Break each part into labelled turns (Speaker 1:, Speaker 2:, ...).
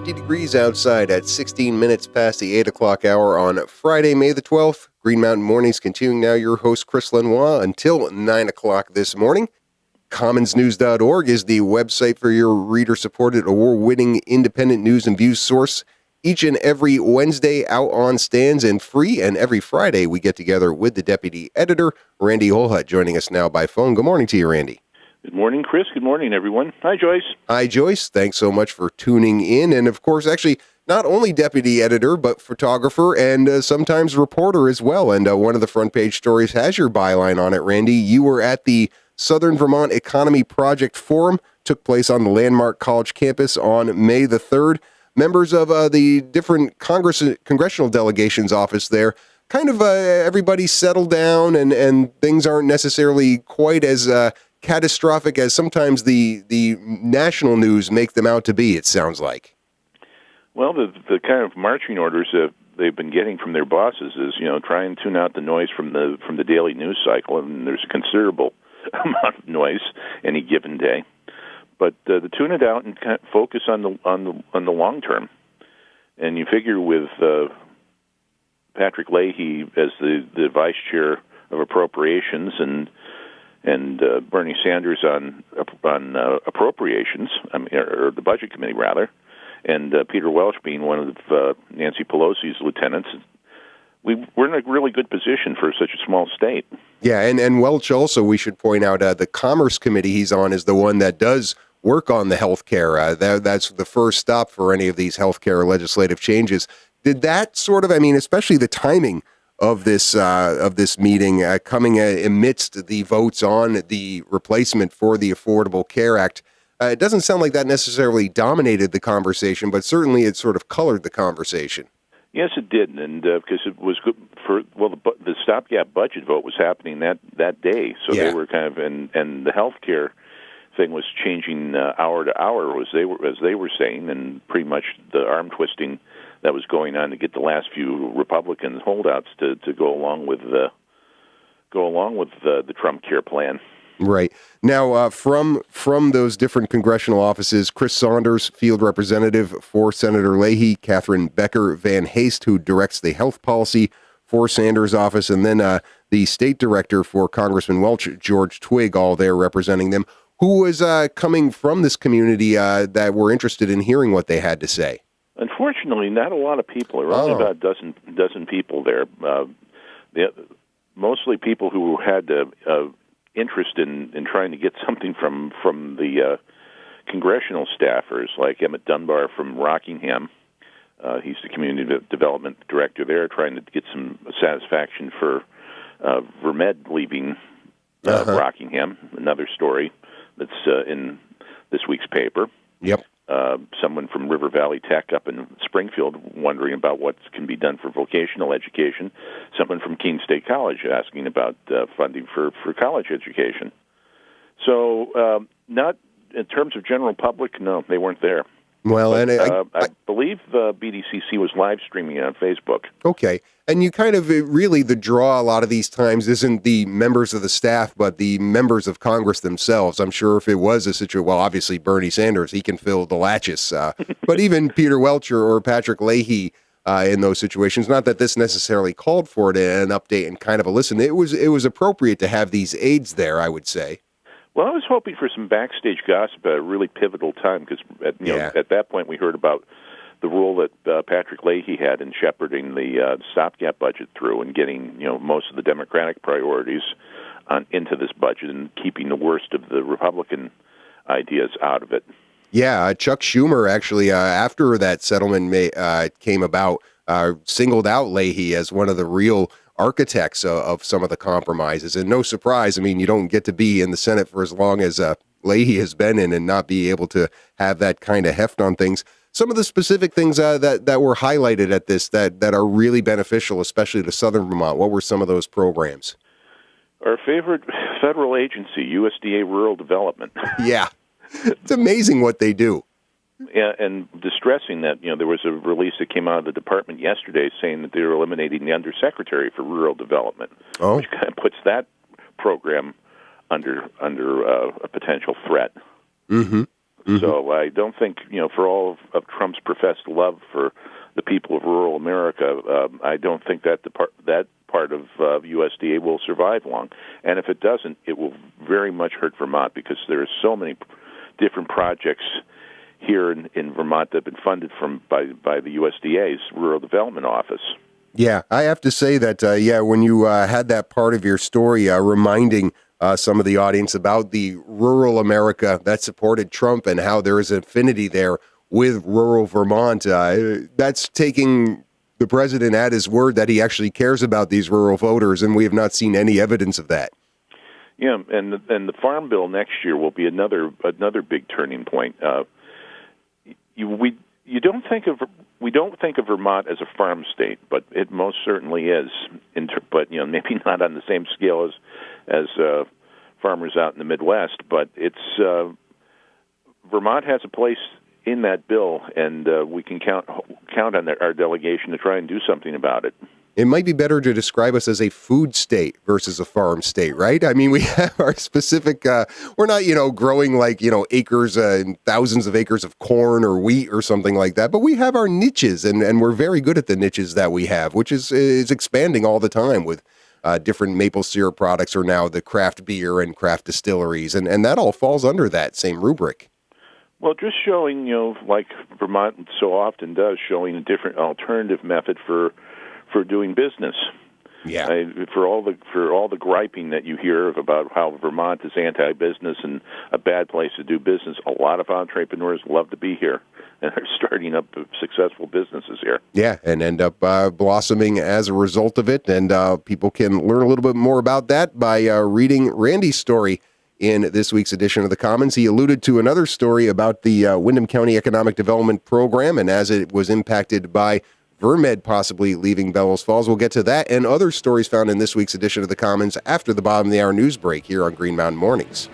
Speaker 1: Degrees outside at 16 minutes past the 8 o'clock hour on Friday, May the 12th. Green Mountain Mornings continuing now. Your host, Chris Lenois, until 9 o'clock this morning. commonsnews.org is the website for your reader-supported, award-winning independent news and views source. Each and every Wednesday out on stands and free, and every Friday we get together with the deputy editor, Randy Holhut, joining us now by phone. Good morning to you, Randy.
Speaker 2: Good morning, Chris. Good morning, everyone. Hi, Joyce.
Speaker 1: Hi, Joyce. Thanks so much for tuning in. And, of course, actually, not only deputy editor, but photographer and sometimes reporter as well. And one of the front page stories has your byline on it, Randy. You were at the Southern Vermont Economy Project Forum. Took place on the Landmark College campus on May the 3rd. Members of the different congressional delegations office there. Kind of everybody settled down and things aren't necessarily quite as catastrophic as sometimes the national news make them out to be, it sounds like.
Speaker 2: Well, the kind of marching orders that they've been getting from their bosses is, try and tune out the noise from the daily news cycle, and there's a considerable amount of noise any given day. But to tune it out and kind of focus on the long term. And you figure with Patrick Leahy as the vice chair of appropriations and Bernie Sanders on appropriations, or the Budget Committee, rather, and Peter Welch being one of Nancy Pelosi's lieutenants, we're in a really good position for such a small state.
Speaker 1: Yeah, and Welch also, we should point out, the Commerce Committee he's on is the one that does work on the health care. That's the first stop for any of these health care legislative changes. Did that sort of, especially the timing of this meeting coming amidst the votes on the replacement for the Affordable Care Act. It doesn't sound like that necessarily dominated the conversation, but certainly it sort of colored the conversation.
Speaker 2: Yes, it did, and because it was good for the stopgap budget vote was happening that day, so
Speaker 1: yeah.
Speaker 2: They were kind of and the health care thing was changing hour to hour as they were saying, and pretty much the arm twisting that was going on to get the last few Republican holdouts to go along with the Trump care plan.
Speaker 1: Right. Now, from those different congressional offices, Chris Saunders, field representative for Senator Leahy, Catherine Becker Van Haste, who directs the health policy for Sanders' office, and then the state director for Congressman Welch, George Twigg, all there representing them. Who was coming from this community that were interested in hearing what they had to say?
Speaker 2: Unfortunately, not a lot of people. There were only about a dozen people there. Mostly people who had interest in trying to get something from the congressional staffers, like Emmett Dunbar from Rockingham. He's the community development director there, trying to get some satisfaction for Vermed leaving Rockingham. Another story that's in this week's paper.
Speaker 1: Yep.
Speaker 2: Someone from River Valley Tech up in Springfield wondering about what can be done for vocational education. Someone from Keene State College asking about funding for college education. So not in terms of general public, no, they weren't there.
Speaker 1: Well,
Speaker 2: but,
Speaker 1: and
Speaker 2: I believe BDCC was live streaming it on Facebook.
Speaker 1: Okay. And you kind of really, the draw a lot of these times isn't the members of the staff, but the members of Congress themselves. I'm sure if it was a situation, well, obviously Bernie Sanders, he can fill the latches. But even Peter Welcher or Patrick Leahy in those situations, not that this necessarily called for it, an update and kind of a listen. It was appropriate to have these aides there, I would say.
Speaker 2: Well, I was hoping for some backstage gossip at a really pivotal time because at that point we heard about the role that Patrick Leahy had in shepherding the stopgap budget through and getting most of the Democratic priorities into this budget and keeping the worst of the Republican ideas out of it.
Speaker 1: Yeah, Chuck Schumer actually, after that settlement came about, singled out Leahy as one of the real architects of some of the compromises. And no surprise, you don't get to be in the Senate for as long as Leahy has been in and not be able to have that kind of heft on things. some of the specific things that were highlighted at this that are really beneficial, especially to southern Vermont? What were some of those programs?
Speaker 2: Our favorite federal agency, USDA Rural Development.
Speaker 1: Yeah, it's amazing what they do.
Speaker 2: Yeah, and distressing that, there was a release that came out of the department yesterday saying that they're eliminating the undersecretary for rural development, which kind of puts that program under a potential threat.
Speaker 1: Mm-hmm. Mm-hmm.
Speaker 2: So I don't think, for all of Trump's professed love for the people of rural America, I don't think that part of USDA will survive long. And if it doesn't, it will very much hurt Vermont because there are so many different projects here in Vermont that have been funded by the USDA's Rural Development Office.
Speaker 1: Yeah, I have to say that, when you had that part of your story reminding some of the audience about the rural America that supported Trump and how there is an affinity there with rural Vermont, that's taking the president at his word that he actually cares about these rural voters, and we have not seen any evidence of that.
Speaker 2: Yeah, and the Farm Bill next year will be another big turning point. We don't think of Vermont as a farm state, but it most certainly is. But maybe not on the same scale as farmers out in the Midwest. But it's Vermont has a place in that bill, and we can count on our delegation to try and do something about it.
Speaker 1: It might be better to describe us as a food state versus a farm state, right? I mean, we have our specific, we're not, growing like, acres and thousands of acres of corn or wheat or something like that, but we have our niches and we're very good at the niches that we have, which is expanding all the time with different maple syrup products or now the craft beer and craft distilleries. And that all falls under that same rubric.
Speaker 2: Well, just showing, like Vermont so often does, showing a different alternative method for doing business.
Speaker 1: Yeah.
Speaker 2: For all the griping that you hear about how Vermont is anti-business and a bad place to do business, a lot of entrepreneurs love to be here and are starting up successful businesses here. Yeah,
Speaker 1: and end up blossoming as a result of it. And people can learn a little bit more about that by reading Randy's story in this week's edition of the Commons. He alluded to another story about the Windham County Economic Development Program and as it was impacted by Vermed possibly leaving Bellows Falls. We'll get to that and other stories found in this week's edition of the Commons after the bottom of the hour news break here on Green Mountain Mornings.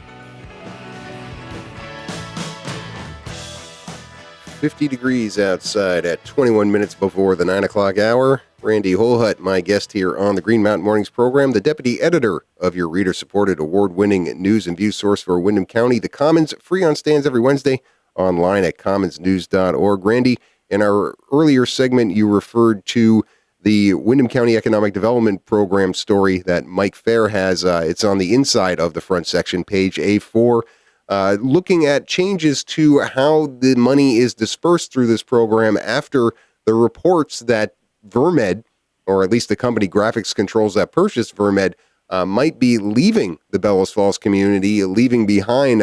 Speaker 1: 50 degrees outside at 21 minutes before the 9 o'clock hour. Randy Holhut, my guest here on the Green Mountain Mornings program, the deputy editor of your reader-supported award-winning news and view source for Windham County, The Commons, free on stands every Wednesday, online at commonsnews.org. Randy, in our earlier segment, you referred to the Windham County Economic Development Program story that Mike Fair has. It's on the inside of the front section, page A4, looking at changes to how the money is dispersed through this program after the reports that Vermed, or at least the company Graphics Controls that purchased Vermed, might be leaving the Bellows Falls community, leaving behind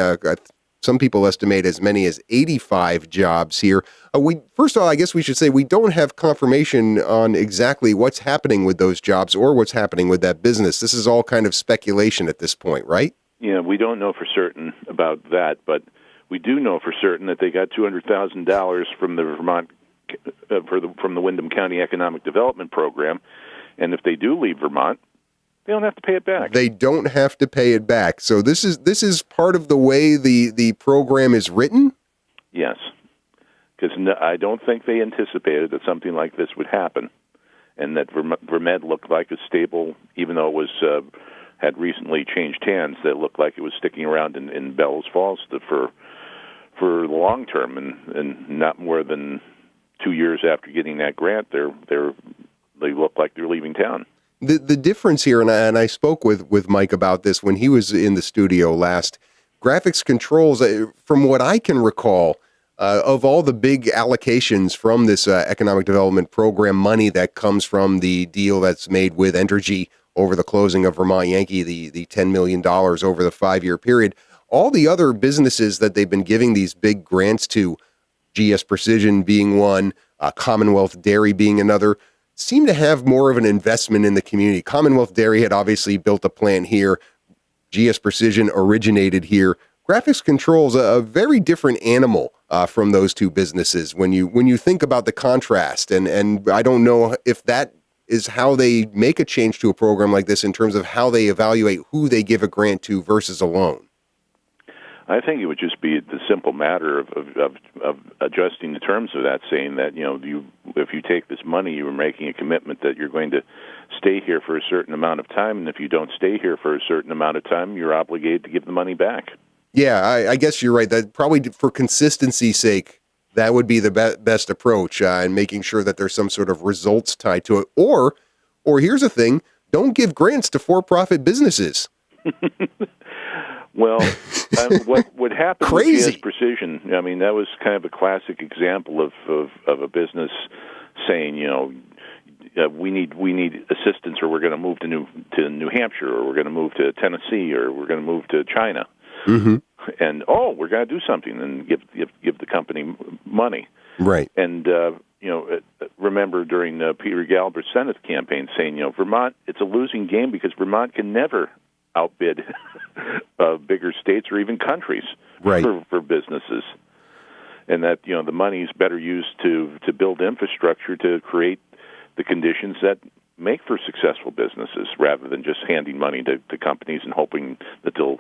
Speaker 1: some people estimate as many as 85 jobs here. First of all, I guess we should say we don't have confirmation on exactly what's happening with those jobs or what's happening with that business. This is all kind of speculation at this point, right?
Speaker 2: Yeah, we don't know for certain about that, but we do know for certain that they got $200,000 from the Vermont from the Windham County Economic Development Program, and if they do leave Vermont, they don't have to pay it back.
Speaker 1: They don't have to pay it back. So this is part of the way the program is written?
Speaker 2: Yes, because I don't think they anticipated that something like this would happen, and that Vermed looked like a stable, even though it was had recently changed hands, that looked like it was sticking around in Bellows Falls for the long term, and not more than 2 years after getting that grant, they look like they're leaving town.
Speaker 1: The difference here, and I spoke with Mike about this when he was in the studio last, Graphics Controls, from what I can recall, of all the big allocations from this economic development program money that comes from the deal that's made with Entergy over the closing of Vermont Yankee, the $10 million over the 5-year period, all the other businesses that they've been giving these big grants to, GS Precision being one, Commonwealth Dairy being another, seem to have more of an investment in the community. Commonwealth Dairy had obviously built a plant here. GS Precision originated here. Graphics Controls, a very different animal from those two businesses when you think about the contrast. And I don't know if that is how they make a change to a program like this in terms of how they evaluate who they give a grant to versus a loan.
Speaker 2: I think it would just be the simple matter of adjusting the terms of that, saying that, if you take this money, you are making a commitment that you're going to stay here for a certain amount of time, and if you don't stay here for a certain amount of time, you're obligated to give the money back. Yeah,
Speaker 1: I guess you're right. That probably for consistency's sake, that would be the best approach, and making sure that there's some sort of results tied to it. Or here's the thing: don't give grants to for-profit businesses.
Speaker 2: Well, what happened with GS Precision, I mean, that was kind of a classic example of a business saying, we need assistance, or we're going to move to New Hampshire, or we're going to move to Tennessee, or we're going to move to China.
Speaker 1: Mm-hmm.
Speaker 2: And we're going to do something and give the company money.
Speaker 1: Right.
Speaker 2: And remember during Peter Galbraith's Senate campaign saying, Vermont, it's a losing game because Vermont can never outbid bigger states or even countries for businesses, and that the money is better used to build infrastructure to create the conditions that make for successful businesses, rather than just handing money to companies and hoping that they'll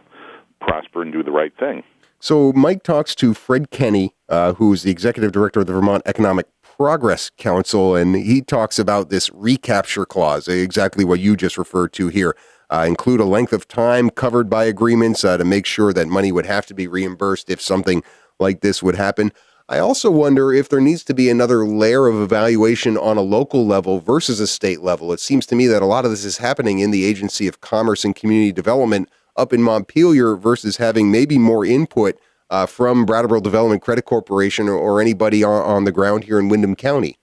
Speaker 2: prosper and do the right thing.
Speaker 1: So Mike talks to Fred Kenny, who's the executive director of the Vermont Economic Progress Council, and he talks about this recapture clause, exactly what you just referred to here. Include a length of time covered by agreements to make sure that money would have to be reimbursed if something like this would happen. I also wonder if there needs to be another layer of evaluation on a local level versus a state level. It seems to me that a lot of this is happening in the Agency of Commerce and Community Development up in Montpelier versus having maybe more input from Brattleboro Development Credit Corporation or anybody on the ground here in Windham County.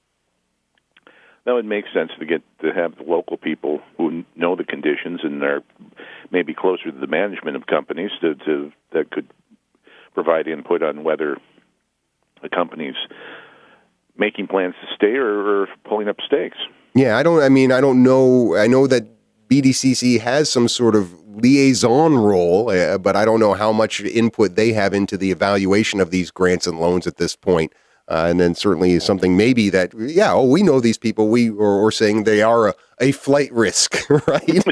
Speaker 2: That would make sense to have the local people who know the conditions and are maybe closer to the management of companies that could provide input on whether a company's making plans to stay or pulling up stakes.
Speaker 1: Yeah, I don't know. I know that BDCC has some sort of liaison role, but I don't know how much input they have into the evaluation of these grants and loans at this point. And then certainly something maybe that, we know these people. We're saying they are a flight risk, right?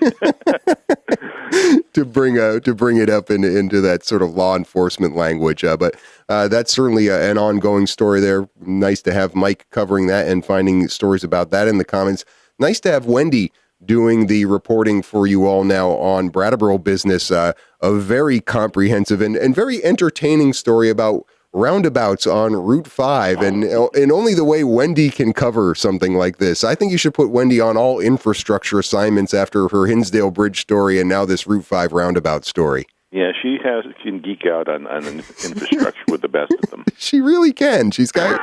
Speaker 1: to bring it up into that sort of law enforcement language. But that's certainly an ongoing story there. Nice to have Mike covering that and finding stories about that in the comments. Nice to have Wendy doing the reporting for you all now on Brattleboro business. A very comprehensive and very entertaining story about roundabouts on Route 5, and only the way Wendy can cover something like this. I think you should put Wendy on all infrastructure assignments after her Hinsdale Bridge story and now this Route 5 roundabout story.
Speaker 2: Yeah, she can geek out on infrastructure with the best of them.
Speaker 1: She really can. She's got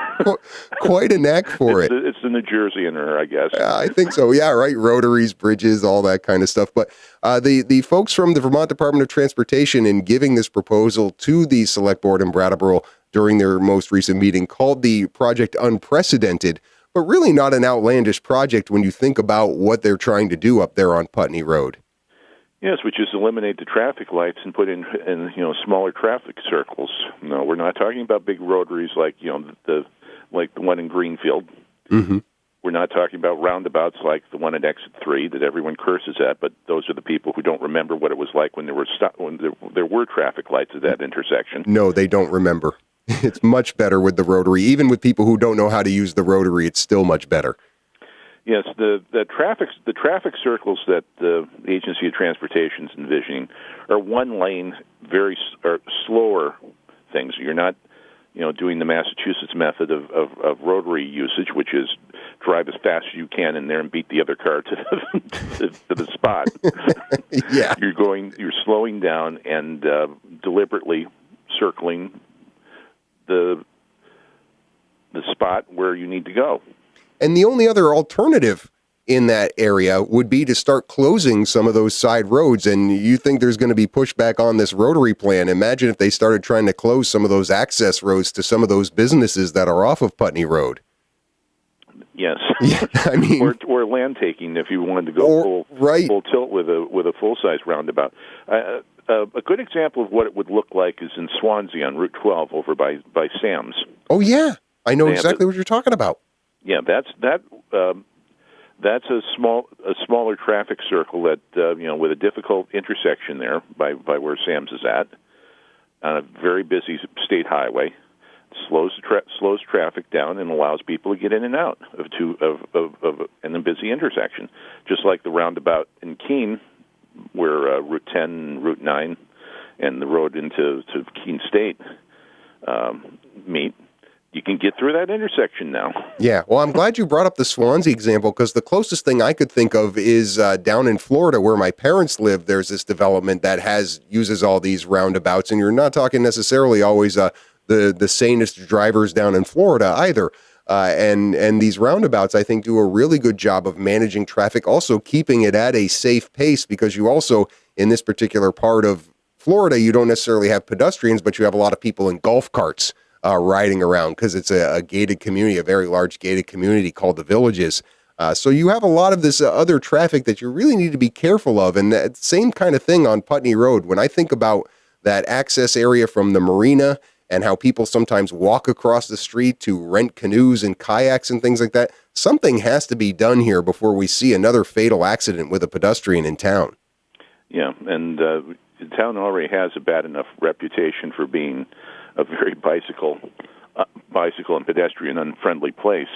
Speaker 1: quite a knack for it.
Speaker 2: It's the New Jersey in her, I guess.
Speaker 1: I think so. Yeah, right. Rotaries, bridges, all that kind of stuff. But the folks from the Vermont Department of Transportation, in giving this proposal to the Select Board in Brattleboro during their most recent meeting, called the project unprecedented, but really not an outlandish project when you think about what they're trying to do up there on Putney Road.
Speaker 2: Yes, which is eliminate the traffic lights and put in smaller traffic circles. No, we're not talking about big rotaries like the one in Greenfield.
Speaker 1: Mm-hmm.
Speaker 2: We're not talking about roundabouts like the one at Exit 3 that everyone curses at, but those are the people who don't remember what it was like when there were traffic lights at that intersection.
Speaker 1: No, they don't remember. It's much better with the rotary. Even with people who don't know how to use the rotary, it's still much better.
Speaker 2: Yes, the traffic circles that the Agency of Transportation is envisioning are one lane, slower things. You're not, doing the Massachusetts method of rotary usage, which is drive as fast as you can in there and beat the other car to the spot.
Speaker 1: Yeah,
Speaker 2: you're slowing down and deliberately circling the spot where you need to go.
Speaker 1: And the only other alternative in that area would be to start closing some of those side roads. And you think there's going to be pushback on this rotary plan. Imagine if they started trying to close some of those access roads to some of those businesses that are off of Putney Road.
Speaker 2: Yes.
Speaker 1: Yeah, I mean,
Speaker 2: or land taking if you wanted to go full tilt with a full size roundabout. a good example of what it would look like is in Swansea on Route 12 over by Sam's.
Speaker 1: Oh, yeah. I know exactly what you're talking about.
Speaker 2: Yeah, that's a smaller traffic circle that with a difficult intersection there by where Sam's is at, on a very busy state highway, slows traffic down and allows people to get in and out in a busy intersection, just like the roundabout in Keene, where Route 10, Route 9, and the road into Keene State meet. You can get through that intersection now.
Speaker 1: Yeah, well, I'm glad you brought up the Swansea example, because the closest thing I could think of is down in Florida where my parents live. There's this development that uses all these roundabouts, and you're not talking necessarily always the sanest drivers down in Florida either. And these roundabouts, I think, do a really good job of managing traffic, also keeping it at a safe pace, because you also, in this particular part of Florida, you don't necessarily have pedestrians, but you have a lot of people in golf carts riding around, because it's a gated community, a very large gated community called the Villages. So you have a lot of this other traffic that you really need to be careful of. And that same kind of thing on Putney Road. When I think about that access area from the marina and how people sometimes walk across the street to rent canoes and kayaks and things like that, something has to be done here before we see another fatal accident with a pedestrian in town.
Speaker 2: Yeah, and the town already has a bad enough reputation for being a very bicycle and pedestrian unfriendly place.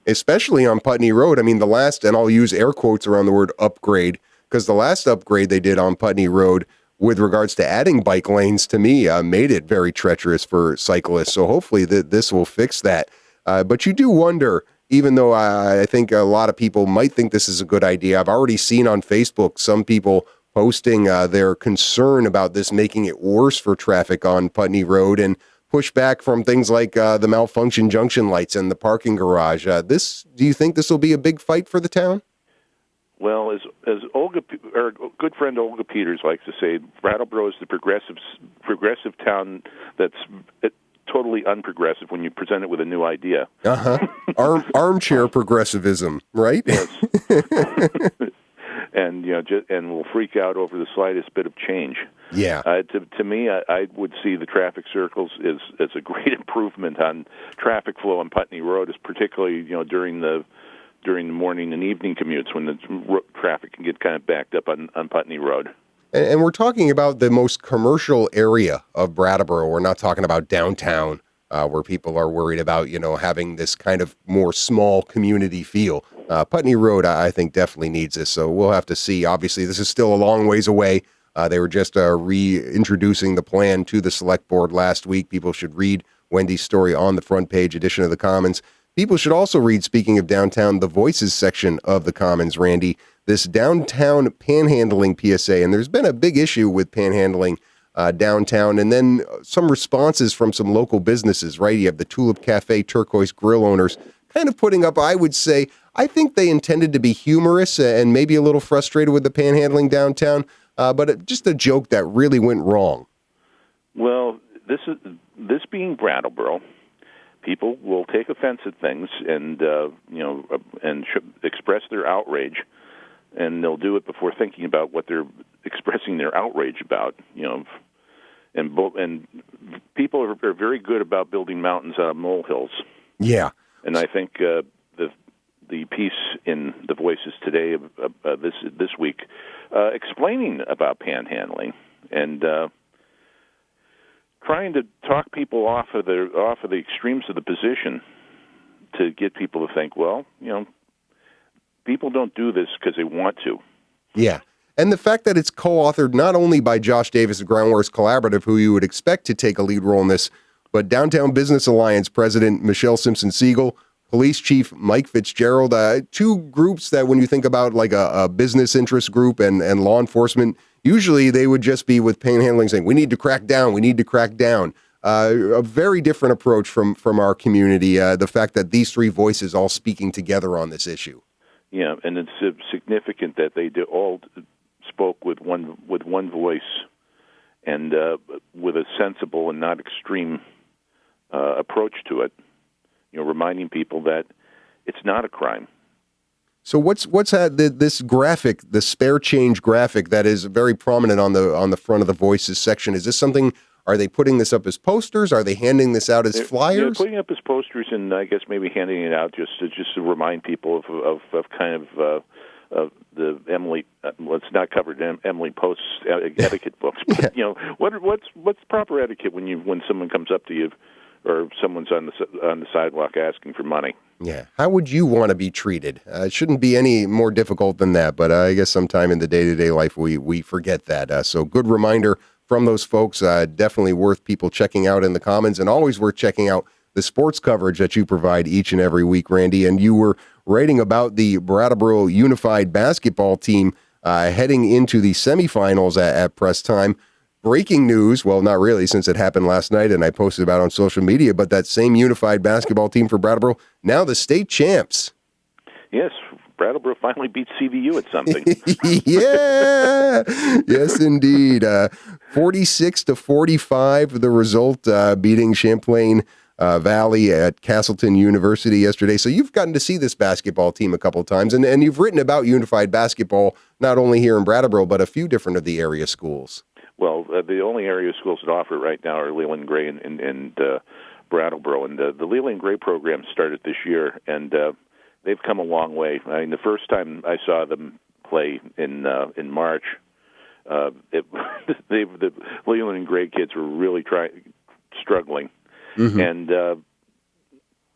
Speaker 1: Especially on Putney Road. I mean, the last, and I'll use air quotes around the word upgrade, because the last upgrade they did on Putney Road with regards to adding bike lanes, to me, made it very treacherous for cyclists. So hopefully this will fix that. But you do wonder, even though I think a lot of people might think this is a good idea, I've already seen on Facebook some people posting their concern about this making it worse for traffic on Putney Road, and pushback from things like the malfunction junction lights and the parking garage. Do you think this will be a big fight for the town?
Speaker 2: Well, as Olga, our good friend Olga Peters likes to say, Brattleboro is the progressive town that's totally unprogressive when you present it with a new idea.
Speaker 1: Armchair progressivism, right?
Speaker 2: Yes. And and will freak out over the slightest bit of change.
Speaker 1: Yeah.
Speaker 2: To me, I would see the traffic circles as a great improvement on traffic flow on Putney Road, is particularly during the morning and evening commutes when the traffic can get kind of backed up on Putney Road.
Speaker 1: And we're talking about the most commercial area of Brattleboro. We're not talking about downtown, where people are worried about having this kind of more small community feel. Putney Road, I think, definitely needs this, so we'll have to see. Obviously, this is still a long ways away. They were just reintroducing the plan to the select board last week. People should read Wendy's story on the front page edition of the Commons. People should also read, speaking of downtown, the Voices section of the Commons, Randy, this downtown panhandling PSA. And there's been a big issue with panhandling downtown, and then some responses from some local businesses, right? You have the Tulip Cafe, Turquoise Grill owners kind of putting up, I would say, I think they intended to be humorous and maybe a little frustrated with the panhandling downtown, but just a joke that really went wrong.
Speaker 2: Well, this being Brattleboro, people will take offense at things and express their outrage, and they'll do it before thinking about what they're expressing their outrage about. And people are very good about building mountains out of molehills.
Speaker 1: Yeah.
Speaker 2: And I think the piece in the Voices today this week explaining about panhandling and trying to talk people off of the extremes of the position to get people to think, well, people don't do this because they want to.
Speaker 1: Yeah. And the fact that it's co-authored not only by Josh Davis of Groundworks Collaborative, who you would expect to take a lead role in this, but Downtown Business Alliance President Michelle Simpson-Siegel, Police Chief Mike Fitzgerald, two groups that when you think about like a business interest group and law enforcement, usually they would just be with panhandling saying, we need to crack down. A very different approach from our community, the fact that these three voices all speaking together on this issue.
Speaker 2: Yeah, and it's significant that they all spoke with one voice and with a sensible and not extreme approach to it, reminding people that it's not a crime.
Speaker 1: So what's this graphic, the spare change graphic that is very prominent on the front of the Voices section? Is this something? Are they putting this up as posters? Are they handing this out as flyers?
Speaker 2: Yeah, putting up as posters, and I guess maybe handing it out just to remind people of kind of the Emily. Let's not cover Emily Post's etiquette books, but what's proper etiquette when someone comes up to you or someone's on the sidewalk asking for money?
Speaker 1: Yeah. How would you want to be treated? It shouldn't be any more difficult than that, but I guess sometime in the day-to-day life we forget that. So good reminder from those folks. Definitely worth people checking out in the Commons, and always worth checking out the sports coverage that you provide each and every week, Randy. And you were writing about the Brattleboro Unified basketball team heading into the semifinals at press time. Breaking news, well, not really, since it happened last night and I posted about it on social media, but that same unified basketball team for Brattleboro, now the state champs.
Speaker 2: Yes, Brattleboro finally beat CVU at something.
Speaker 1: Yeah, yes, indeed. 46-45, the result, beating Champlain Valley at Castleton University yesterday. So you've gotten to see this basketball team a couple of times, and you've written about unified basketball, not only here in Brattleboro, but a few different of the area schools.
Speaker 2: Well, the only area schools that offer it right now are Leland Gray and Brattleboro. And the Leland Gray program started this year, and they've come a long way. I mean, the first time I saw them play in March, the Leland Gray kids were really struggling. Mm-hmm. And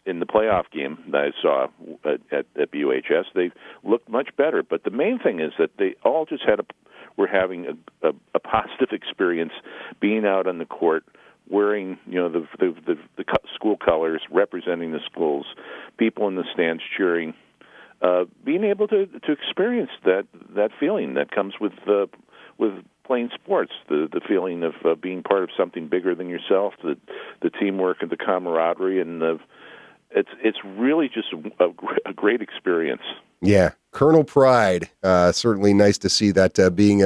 Speaker 2: in the playoff game that I saw at BUHS, they looked much better. But the main thing is that they all just were having a positive experience being out on the court, wearing the school colors, representing the schools, people in the stands cheering, being able to experience that feeling that comes with playing sports, the feeling of being part of something bigger than yourself, the teamwork and the camaraderie, and it's really just a great experience.
Speaker 1: Yeah, Colonel Pride. Certainly nice to see that taking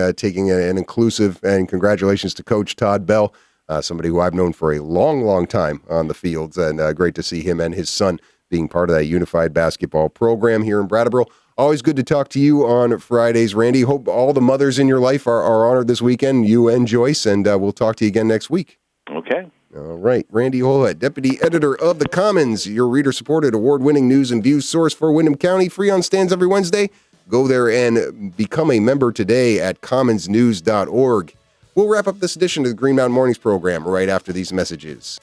Speaker 1: an inclusive, and congratulations to Coach Todd Bell, somebody who I've known for a long, long time on the fields, and great to see him and his son being part of that unified basketball program here in Brattleboro. Always good to talk to you on Fridays, Randy. Hope all the mothers in your life are honored this weekend, you and Joyce, and we'll talk to you again next week.
Speaker 2: Okay.
Speaker 1: All right. Randy Holhut, Deputy Editor of the Commons, your reader-supported, award-winning news and views source for Windham County, free on stands every Wednesday. Go there and become a member today at commonsnews.org. We'll wrap up this edition of the Green Mountain Mornings program right after these messages.